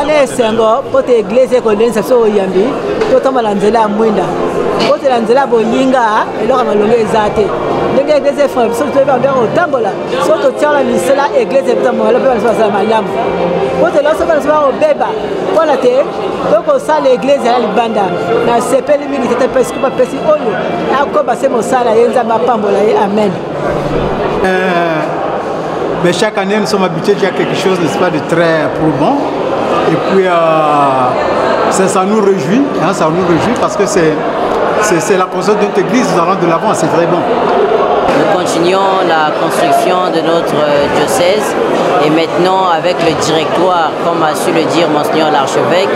Ane sengo pote église ko lensa so yambi to tamala nzela mwinda pote la nzela boyinga eloko malonge ezate ndenge église frère so to ba ndeko tambola so to tiala misela église pita mo la pe sa malamu pote la so ba so beba wala te donc ça l'église ya libanda na sepeli mingi tete pesi ko pesi oyo akoba se mo sala yenza mapambola ye amen. Mais chaque année nous sommes habitués à quelque chose, n'est-ce pas, de très probant. Et puis ça nous réjouit, hein, ça nous réjouit parce que c'est la construction de notre église, nous allons de l'avant, c'est très bon. Nous continuons la construction de notre diocèse et maintenant avec le directoire, comme a su le dire Monseigneur l'archevêque,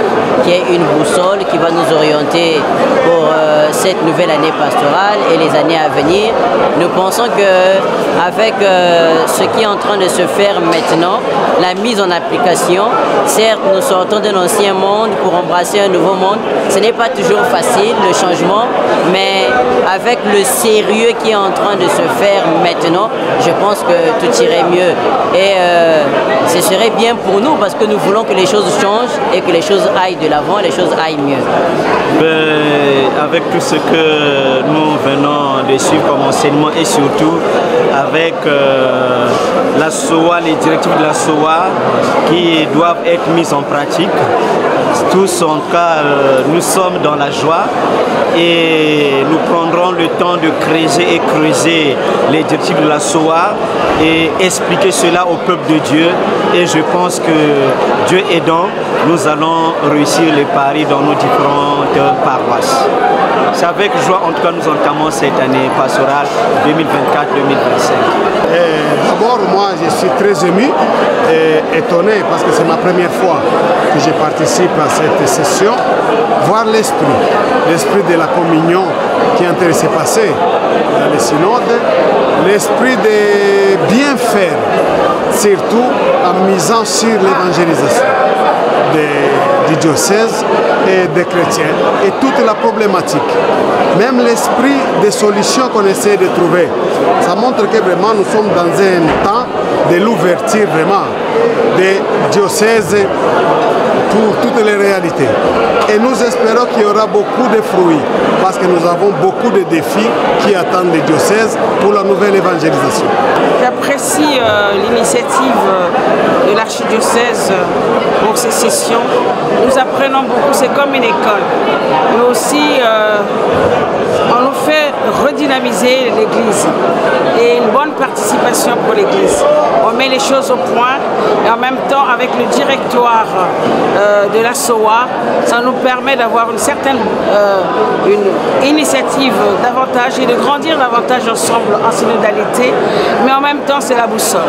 qui est une boussole qui va nous orienter pour cette nouvelle année pastorale et les années à venir. Nous pensons qu'avec ce qui est en train de se faire maintenant, la mise en application, certes nous sortons d'un ancien monde pour embrasser un nouveau monde, ce n'est pas toujours facile le changement, mais avec le sérieux qui est en train de se faire maintenant, je pense que tout irait mieux. Et ce serait bien pour nous parce que nous voulons que les choses changent et que les choses aillent de l'avant, les choses aillent mieux. Avec tout ce que nous venons de suivre comme enseignement et surtout avec la SOA, les directives de la SOA qui doivent être mises en pratique. Tous en cas, nous sommes dans la joie et nous prendrons le temps de creuser et creuser les directives de la SOA et expliquer cela au peuple de Dieu. Et je pense que Dieu aidant, nous allons réussir les paris dans nos différentes paroisses. C'est avec joie, en tout cas, nous entamons cette année pastorale 2024-2025. D'abord, moi, je suis très ému et étonné parce que c'est ma première fois que je participe à cette session. Voir l'esprit de la communion qui est en train de se passer dans les synodes, l'esprit de bien faire, surtout en misant sur l'évangélisation du diocèse et des chrétiens et toute la problématique. Même l'esprit des solutions qu'on essaie de trouver. Ça montre que vraiment nous sommes dans un temps de l'ouverture vraiment des diocèses pour toutes les réalités. Et nous espérons qu'il y aura beaucoup de fruits parce que nous avons beaucoup de défis qui attendent les diocèses pour la nouvelle évangélisation. J'apprécie l'initiative de l'archidiocèse pour ces sessions. Nous apprenons beaucoup, c'est comme une école. Mais aussi, on nous fait redynamiser l'Église et une bonne participation pour l'Église. On met les choses au point et en même temps, avec le directoire de la SOA, ça nous permet d'avoir une certaine une initiative davantage et de grandir davantage ensemble en synodalité. Mais en même temps, c'est la boussole.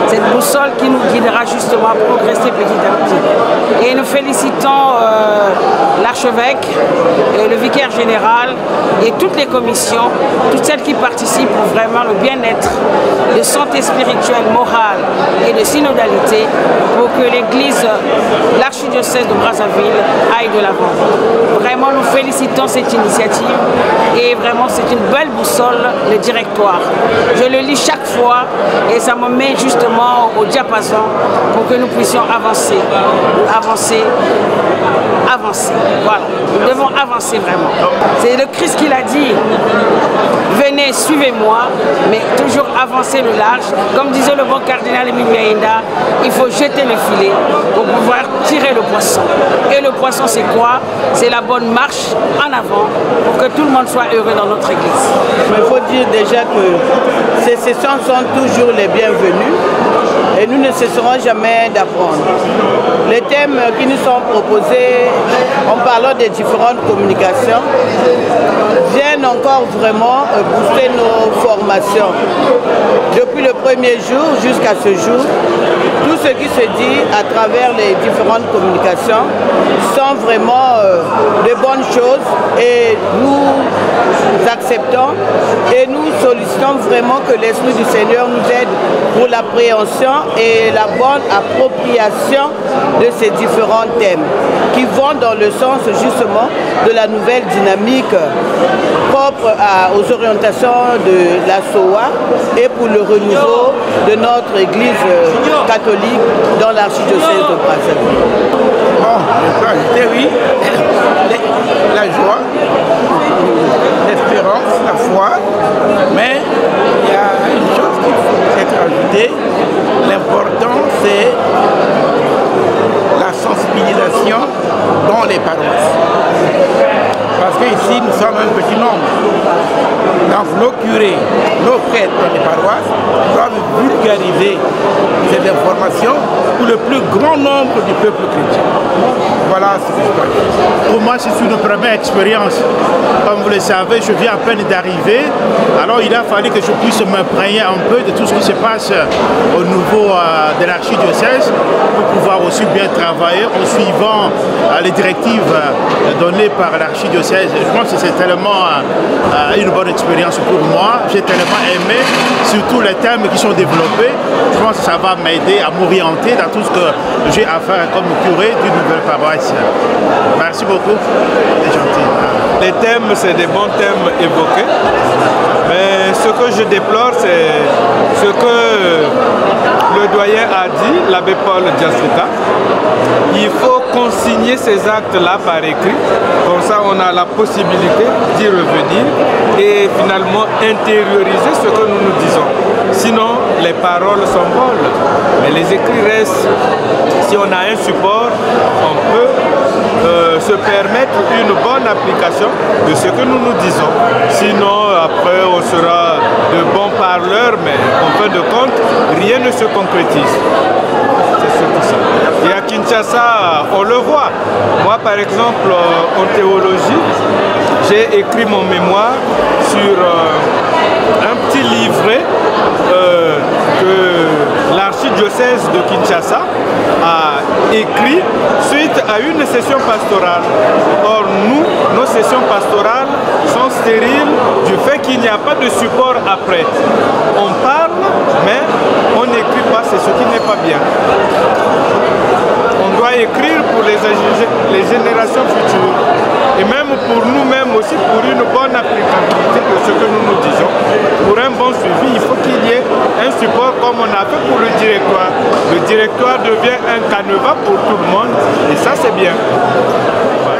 Cette boussole qui nous guidera justement à progresser petit à petit. Et nous félicitons l'archevêque, le vicaire général et toutes les commissions, toutes celles qui participent pour vraiment le bien-être, de santé spirituelle, morale et de synodalité pour que l'Église, l'archidiocèse de Brazzaville aille de l'avant. Vraiment, nous félicitons cette initiative et vraiment, c'est une belle boussole, le directoire. Je le lis chaque fois et ça me met justement au diapason pour que nous puissions avancer. Voilà, nous devons avancer vraiment. C'est le Christ qui l'a dit, venez, suivez-moi, mais toujours avancer le large. Comme disait le bon cardinal Émile Biaïnda, il faut jeter le filet pour pouvoir tirer le poisson. Et le poisson, c'est quoi? C'est la bonne marche en avant pour que tout le monde soit heureux dans notre église. Mais il faut dire déjà que ces sessions sont toujours les bienvenues et nous ne cesserons jamais d'apprendre. Les thèmes qui nous sont proposés en parlant des différentes communications viennent encore vraiment booster nos formations. Depuis le premier jour jusqu'à ce jour, tout ce qui se dit à travers les différentes communications sont vraiment de bonnes choses et nous acceptons et nous sollicitons vraiment que l'Esprit du Seigneur nous aide pour l'appréhension et la bonne appropriation de ces différents thèmes qui vont dans le sens justement de la nouvelle dynamique propre aux orientations de la SOA et pour le renouveau de notre Église catholique dans l'archidiocèse de Brazzaville. curés, nos prêtres dans les paroisses doivent vulgariser ces informations pour le plus grand nombre du peuple chrétien. Voilà ce que je dois dire. Pour moi, c'est une première expérience. Comme vous le savez, je viens à peine d'arriver. Alors, il a fallu que je puisse m'imprégner un peu de tout ce qui se passe au niveau de l'archidiocèse pour pouvoir aussi bien travailler en suivant les directives données par l'archidiocèse. Je pense que c'est tellement une bonne expérience pour moi. J'ai tellement aimé, surtout les thèmes qui sont développés. Je pense que ça va m'aider à m'orienter dans tout ce que j'ai à faire comme curé d'une nouvelle paroisse. Merci beaucoup, c'est gentil. Les thèmes, c'est des bons thèmes évoqués, mais ce que je déplore, c'est ce que le doyen a dit, l'abbé Paul Diasuka. Il faut consigner ces actes-là par écrit, comme ça on a la possibilité d'y revenir et finalement intérioriser ce que nous nous disons. Sinon, les paroles s'envolent, mais les écrits restent. Si on a un support, on peut se permettre une bonne application de ce que nous nous disons. Sinon, après, on sera de bons parleurs, mais en fin de compte, rien ne se concrétise. C'est surtout ça. Et à Kinshasa, on le voit. Moi, par exemple, en théologie, j'ai écrit mon mémoire sur un petit livret que l'archidiocèse de Kinshasa a écrit suite à une session pastorale. Or, nos sessions pastorales sont stériles du fait qu'il n'y a pas de support après. On parle, mais on n'écrit pas, c'est ce qui n'est pas bien. On doit écrire pour les générations futures. Et même pour nous-mêmes aussi, pour une bonne applicabilité de ce que nous nous disons. Pour un bon suivi, il faut qu'il y ait un support comme on a fait pour le directoire. Le directoire devient un canevas pour tout le monde et ça c'est bien. Voilà.